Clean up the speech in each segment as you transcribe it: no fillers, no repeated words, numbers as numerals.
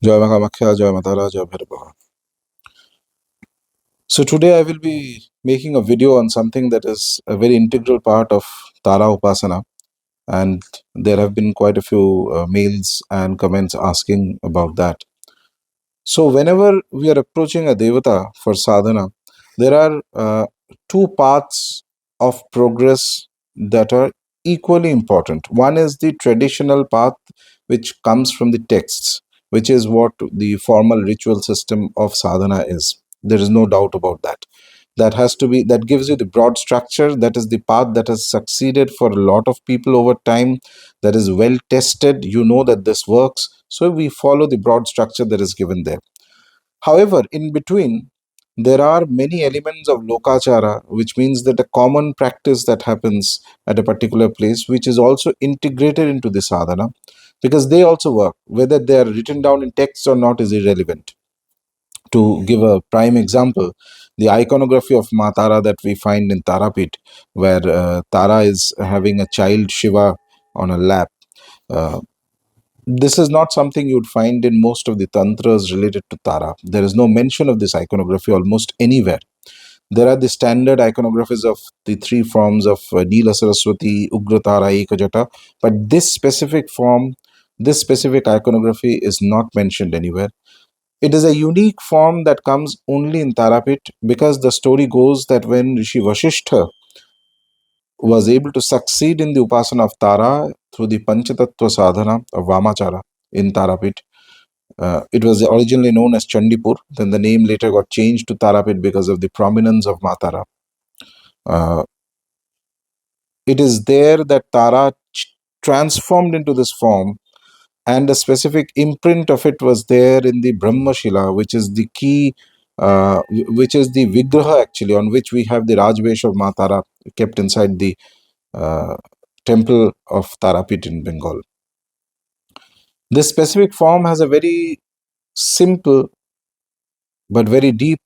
Jai Maa Kamakhya, Jai Maa Tara, Jai Bhairava. So today I will be making a video on something that is a very integral part of Tara Upasana, and there have been quite a few mails and comments asking about that. So whenever we are approaching a Devata for sadhana, there are two paths of progress that are equally important. One is the traditional path, which comes from the texts, which is what the formal ritual system of sadhana is. There is no doubt about that. That gives you the broad structure. That is the path that has succeeded for a lot of people over time. That is well tested. You know that this works. So we follow the broad structure that is given there. However, in between, there are many elements of lokachara, which means that a common practice that happens at a particular place, which is also integrated into the sadhana, because they also work. Whether they are written down in text or not is irrelevant. To give a prime example, the iconography of Maa Tara that we find in Tarapith, where Tara is having a child Shiva on a lap. Uh, this is not something you'd find in most of the tantras related to Tara. There is no mention of this iconography almost anywhere. There are the standard iconographies of the three forms of Neela Saraswati, Ugra Tara, Ekajata, but this specific iconography is not mentioned anywhere. It is a unique form that comes only in Tarapith, because the story goes that when Rishi Vasishta was able to succeed in the upasana of Tara through the Panchatattva sadhana of Vamachara in Tarapith, it was originally known as Chandipur. Then the name later got changed to Tarapith because of the prominence of Maa Tara. Uh, it is there that Tara transformed into this form, and a specific imprint of it was there in the Brahma Shila, which is the key, which is the Vigraha actually, on which we have the Rajvesh of Maa Tara kept inside the uh, temple of Tarapith in Bengal. This specific form has a very simple but very deep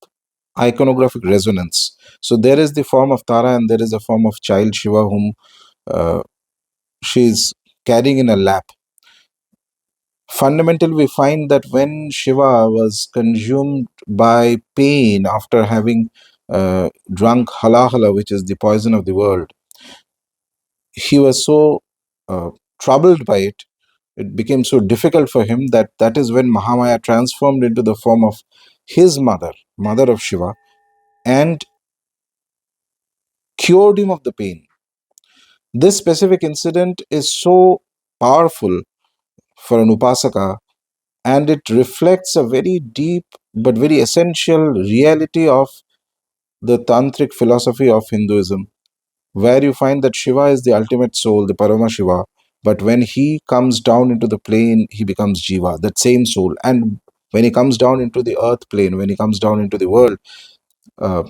iconographic resonance. So there is the form of Tara and there is a form of child Shiva whom uh, she is carrying in a lap. Fundamentally, we find that when Shiva was consumed by pain after having drunk halahala, which is the poison of the world, he was so uh, troubled by it. It became so difficult for him that is when Mahamaya transformed into the form of his mother, mother of Shiva, and cured him of the pain. This specific incident is so powerful for an upasaka, and it reflects a very deep but very essential reality of the tantric philosophy of Hinduism, where you find that Shiva is the ultimate soul, the Parama Shiva, but when he comes down into the plane, he becomes Jiva, that same soul. And when he comes down into the earth plane, when he comes down into the world, uh,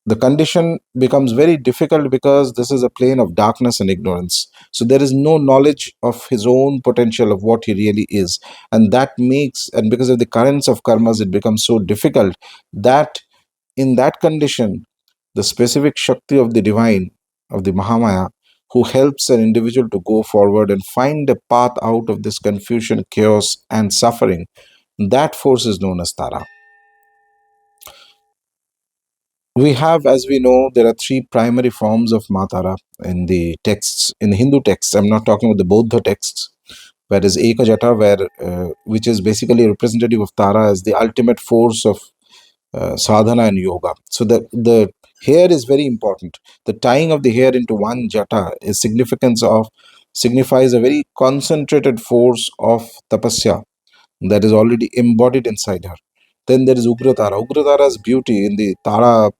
the condition becomes very difficult, because this is a plane of darkness and ignorance. So there is no knowledge of his own potential of what he really is. And that makes, and because of the currents of karmas, it becomes so difficult that in that condition, the specific Shakti of the divine, of the Mahamaya, who helps an individual to go forward and find a path out of this confusion, chaos, and suffering, that force is known as Tara. We have, as we know, there are three primary forms of Maa Tara in the texts, in the Hindu texts. I'm not talking about the Bauddha texts, whereas Ekajata, which is basically representative of Tara as the ultimate force of sadhana and yoga. So the hair is very important. The tying of the hair into one jata is signifies a very concentrated force of tapasya that is already embodied inside her. Then there is Ugratara. Ugratara's beauty in the Tara,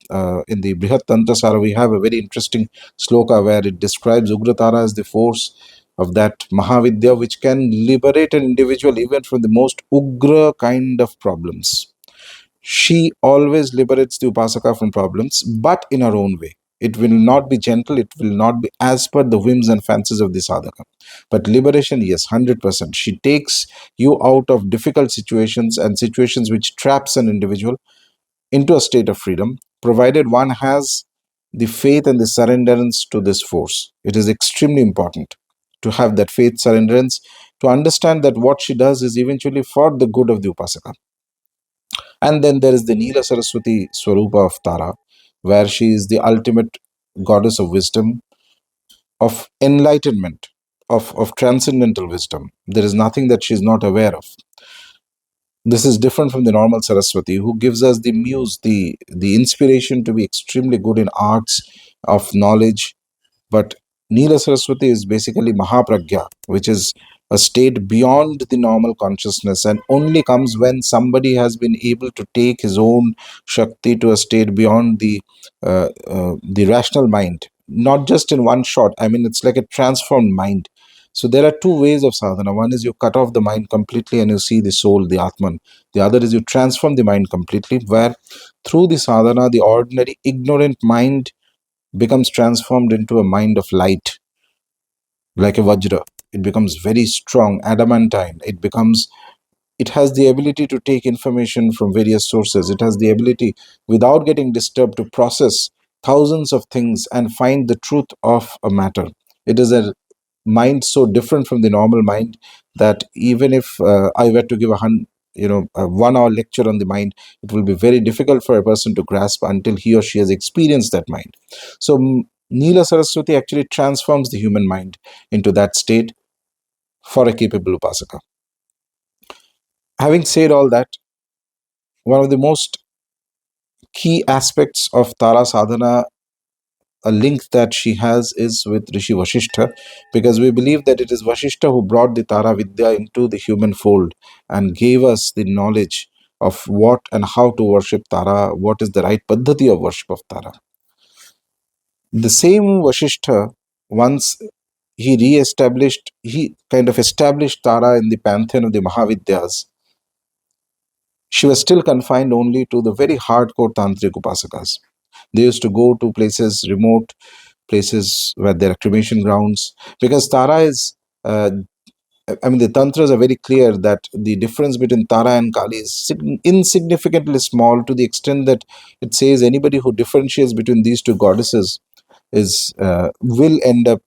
in the Brihat Tantra Sara, we have a very interesting sloka where it describes Ugratara as the force of that Mahavidya, which can liberate an individual even from the most Ugra kind of problems. She always liberates the Upasaka from problems, but in her own way. It will not be gentle, it will not be as per the whims and fancies of the sadhaka. But liberation, yes, 100%. She takes you out of difficult situations and situations which traps an individual into a state of freedom, provided one has the faith and the surrenderance to this force. It is extremely important to have that faith, surrenderance, to understand that what she does is eventually for the good of the Upasaka. And then there is the Neela Saraswati Swarupa of Tara, where she is the ultimate goddess of wisdom, of enlightenment, of transcendental wisdom. There is nothing that she is not aware of. This is different from the normal Saraswati, who gives us the muse, the inspiration to be extremely good in arts, of knowledge. But Neela Saraswati is basically Mahapragya, which is a state beyond the normal consciousness and only comes when somebody has been able to take his own Shakti to a state beyond the rational mind. Not just in one shot. I mean, it's like a transformed mind. So there are two ways of sadhana. One is you cut off the mind completely and you see the soul, the Atman. The other is you transform the mind completely, where through the sadhana, the ordinary ignorant mind becomes transformed into a mind of light, like a vajra. It becomes very strong, adamantine. It has the ability to take information from various sources. It has the ability, without getting disturbed, to process thousands of things and find the truth of a matter. It is a mind so different from the normal mind that even if I were to give a 1 hour lecture on the mind, it will be very difficult for a person to grasp until he or she has experienced that mind. So Neela Saraswati actually transforms the human mind into that state for a capable upasaka. Having said all that, one of the most key aspects of Tara Sadhana, a link that she has, is with Rishi Vasishta, because we believe that it is Vasishta who brought the Tara Vidya into the human fold and gave us the knowledge of what and how to worship Tara, what is the right paddhati of worship of Tara. The same Vasishta, once he kind of established Tara in the pantheon of the Mahavidyas. She was still confined only to the very hardcore tantric upasakas. They used to go to places, remote places where there are cremation grounds, because Tara is, I mean, the tantras are very clear that the difference between Tara and Kali is insignificantly small, to the extent that it says anybody who differentiates between these two goddesses will end up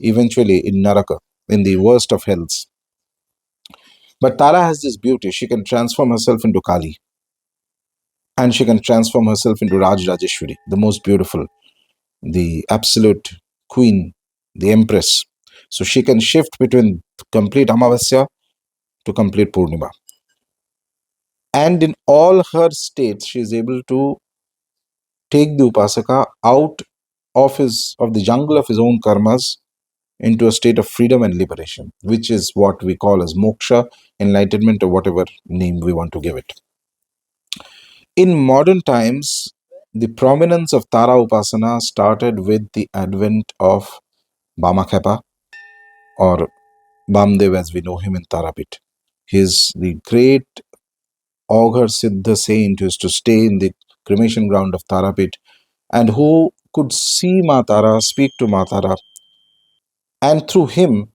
eventually in Naraka, in the worst of hells. But Tara has this beauty. She can transform herself into Kali, and she can transform herself into Rajeshwari, the most beautiful, the absolute queen, the empress. So she can shift between complete Amavasya to complete Purnima. And in all her states, she is able to take the Upasaka out of the jungle of his own karmas into a state of freedom and liberation, which is what we call as moksha, enlightenment, or whatever name we want to give it. In modern times, the prominence of Tara Upasana started with the advent of Bamakhepa, or Bamdev as we know him in Tarapith. He is the great augur Siddha saint who used to stay in the cremation ground of Tarapith and who could see Maa Tara, speak to Maa Tara, and through him,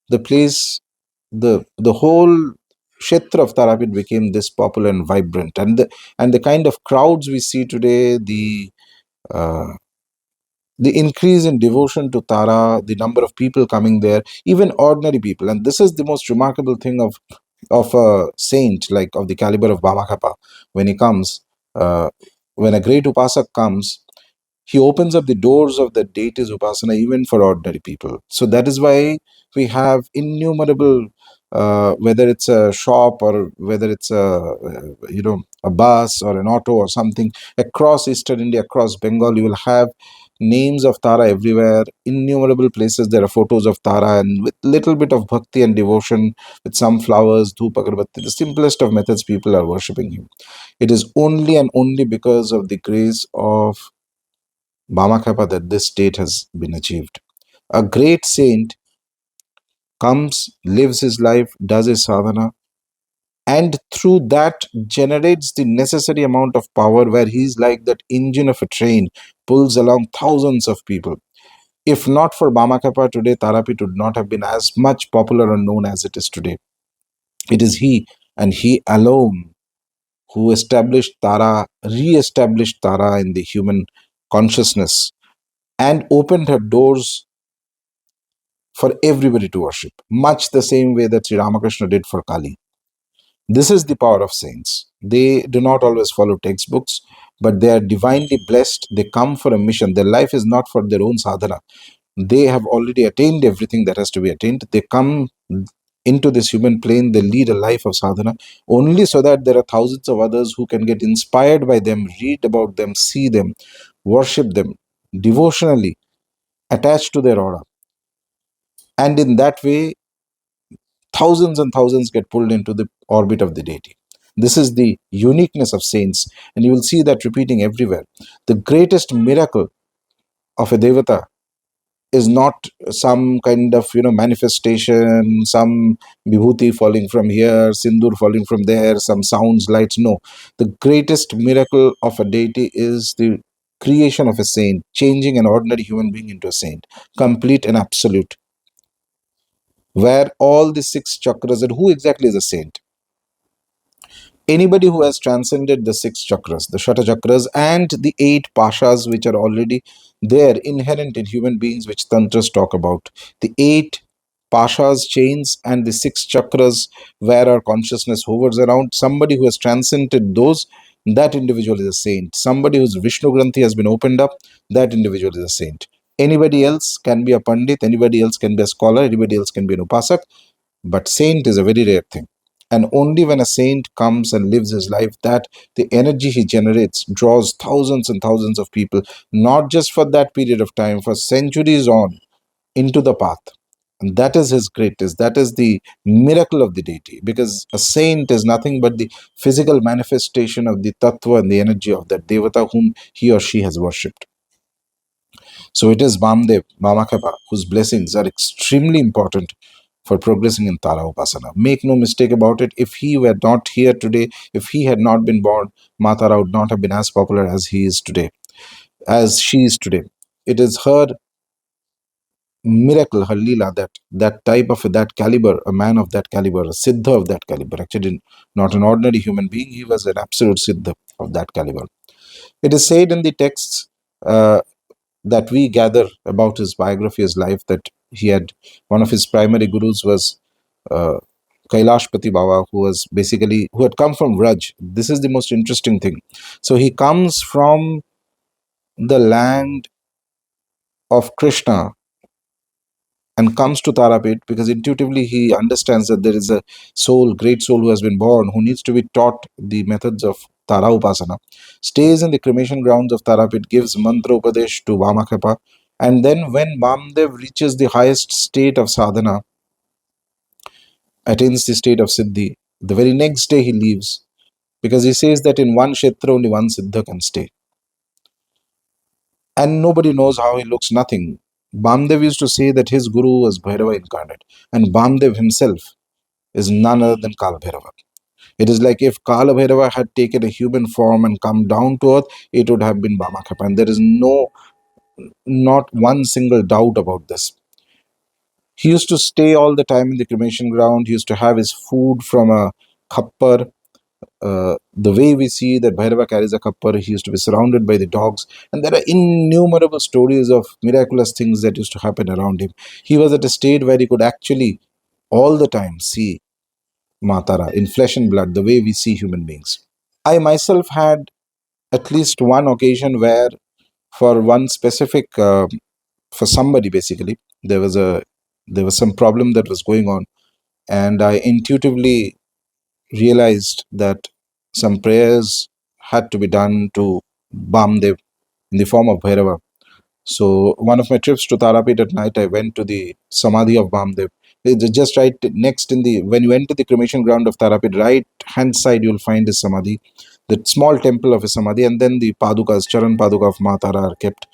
the place, the whole kshetra of Tarapith became this popular and vibrant. And the kind of crowds we see today, uh, the increase in devotion to Tara, the number of people coming there, even ordinary people. And this is the most remarkable thing of a saint, like of the caliber of Bamakhepa. When he comes, uh, when a great upasak comes, he opens up the doors of the deity's upasana even for ordinary people. So that is why we have innumerable, whether it's a shop or whether it's a bus or an auto or something across Eastern India, across Bengal, you will have names of Tara everywhere. Innumerable places there are photos of Tara, and with little bit of bhakti and devotion, with some flowers, dhoop agarbatti, the simplest of methods, people are worshipping him. It is only and only because of the grace of Bamakhepa that this state has been achieved. A great saint comes, lives his life, does his sadhana, and through that generates the necessary amount of power where he's like that engine of a train, pulls along thousands of people. If not for Bamakhepa today, Tarapith would not have been as much popular and known as it is today. It is he and he alone who established Tara, re-established Tara in the human consciousness and opened her doors for everybody to worship, much the same way that Sri Ramakrishna did for Kali. This is the power of saints. They do not always follow textbooks, but they are divinely blessed. They come for a mission. Their life is not for their own sadhana. They have already attained everything that has to be attained. They come into this human plane, they lead a life of sadhana only so that there are thousands of others who can get inspired by them, read about them, see them, worship them devotionally, attached to their aura. And in that way, thousands and thousands get pulled into the orbit of the deity. This is the uniqueness of saints, and you will see that repeating everywhere. The greatest miracle of a devata is not some kind of manifestation, some vibhuti falling from here, sindur falling from there, some sounds, lights. No, the greatest miracle of a deity is the creation of a saint, changing an ordinary human being into a saint, complete and absolute, where all the six chakras. And who exactly is a saint? Anybody who has transcended the six chakras, the Shata chakras, and the eight pashas which are already there, inherent in human beings, which tantras talk about. The eight pashas, chains, and the six chakras where our consciousness hovers around. Somebody who has transcended those, that individual is a saint. Somebody whose Vishnu Granthi has been opened up, that individual is a saint. Anybody else can be a pandit, anybody else can be a scholar, anybody else can be an upasak, but saint is a very rare thing. And only when a saint comes and lives his life, that the energy he generates draws thousands and thousands of people, not just for that period of time, for centuries on, into the path. And that is his greatest. That is the miracle of the deity. Because a saint is nothing but the physical manifestation of the tattva and the energy of that devata whom he or she has worshipped. So it is Bamdev, Bamakhepa, whose blessings are extremely important for progressing in Tara Upasana. Make no mistake about it, if he were not here today, if he had not been born, Maa Tara would not have been as popular as he is today, as she is today. It is her miracle, her lila, that type of that caliber, a man of that caliber, a siddha of that caliber, actually not an ordinary human being, he was an absolute siddha of that caliber. It is said in the texts that we gather about his biography, his life, that he had, one of his primary gurus was uh, Kailashpati Baba, who had come from Vraj. This is the most interesting thing. So he comes from the land of Krishna and comes to Tarapith because intuitively he understands that there is a soul, great soul who has been born, who needs to be taught the methods of Tara Upasana, stays in the cremation grounds of Tarapith, gives mantra upadesh to Bamakhepa, and then when Bamdev reaches the highest state of sadhana, attains the state of siddhi, the very next day he leaves because he says that in one kshetra only one siddha can stay. And nobody knows how he looks, nothing. Bamdev used to say that his guru was Bhairava incarnate, and Bamdev himself is none other than Kala Bhairava. It is like if Kala Bhairava had taken a human form and come down to earth, it would have been Bamakhepa. And there is not one single doubt about this. He used to stay all the time in the cremation ground. He used to have his food from a khappar. The way we see that Bhairava carries a kappar, he used to be surrounded by the dogs. And there are innumerable stories of miraculous things that used to happen around him. He was at a state where he could actually all the time see Maa Tara in flesh and blood, the way we see human beings. I myself had at least one occasion where, for one specific, for somebody basically, there was some problem that was going on, and I intuitively realized that some prayers had to be done to Bamdev in the form of Bhairava. So one of my trips to Tarapith at night, I went to the Samadhi of Bamdev. It's just right next in the, when you enter the cremation ground of Tarapith, right hand side you'll find his Samadhi, the small temple of his Samadhi, and then the Padukas, Charan Paduka of Maa Tara are kept.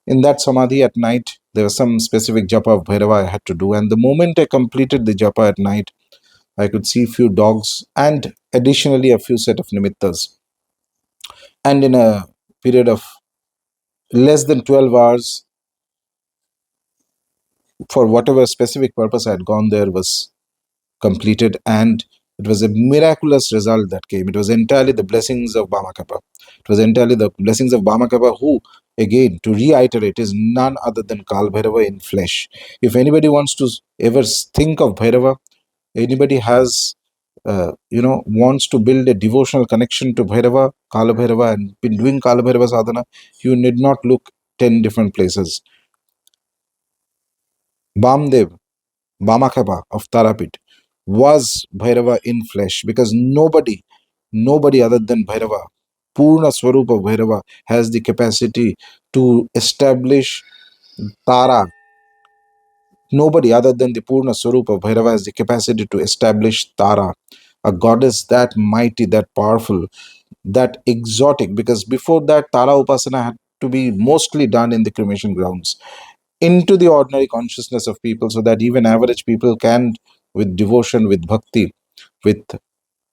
In that Samadhi at night, there was some specific japa of Bhairava I had to do. And the moment I completed the japa at night, I could see few dogs and additionally a few set of nimittas. And in a period of less than 12 hours, for whatever specific purpose I had gone there, was completed. And it was a miraculous result that came. It was entirely the blessings of Bamakhepa. It was entirely the blessings of Bamakhepa, who again to reiterate, is none other than Kal Bhairava in flesh. If anybody wants to ever think of Bhairava, anybody has wants to build a devotional connection to Bhairava, Kala Bhairava, and been doing Kala Bhairava sadhana, you need not look 10 different places. Bamdev, Bamakhepa of Tarapith was Bhairava in flesh, because nobody other than Bhairava, Purna Swarup of Bhairava, has the capacity to establish Tara. Nobody other than the Purna Swarup of Bhairava has the capacity to establish Tara, a goddess that mighty, that powerful, that exotic, because before that, Tara Upasana had to be mostly done in the cremation grounds, into the ordinary consciousness of people, so that even average people can, with devotion, with bhakti, with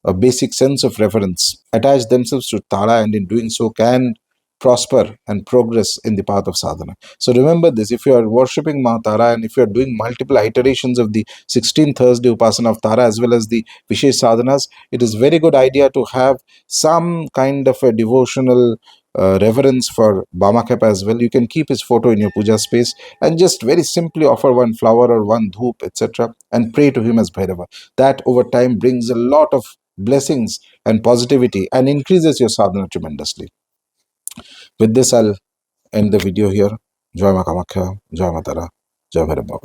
a basic sense of reverence, attach themselves to Tara, and in doing so can prosper and progress in the path of sadhana. So remember this: if you are worshipping Maa Tara, and if you are doing multiple iterations of the 16 Thursday Upasana of Tara as well as the Vishesh sadhanas, it is very good idea to have some kind of a devotional reverence for Bamakhepa as well. You can keep his photo in your puja space and just very simply offer one flower or one dhoop, etc., and pray to him as Bhairava. That over time brings a lot of blessings and positivity and increases your sadhana tremendously. With this, I'll end the video here. Joy Ma Kamakhya, Joy Ma Tara, Joy Bhairava.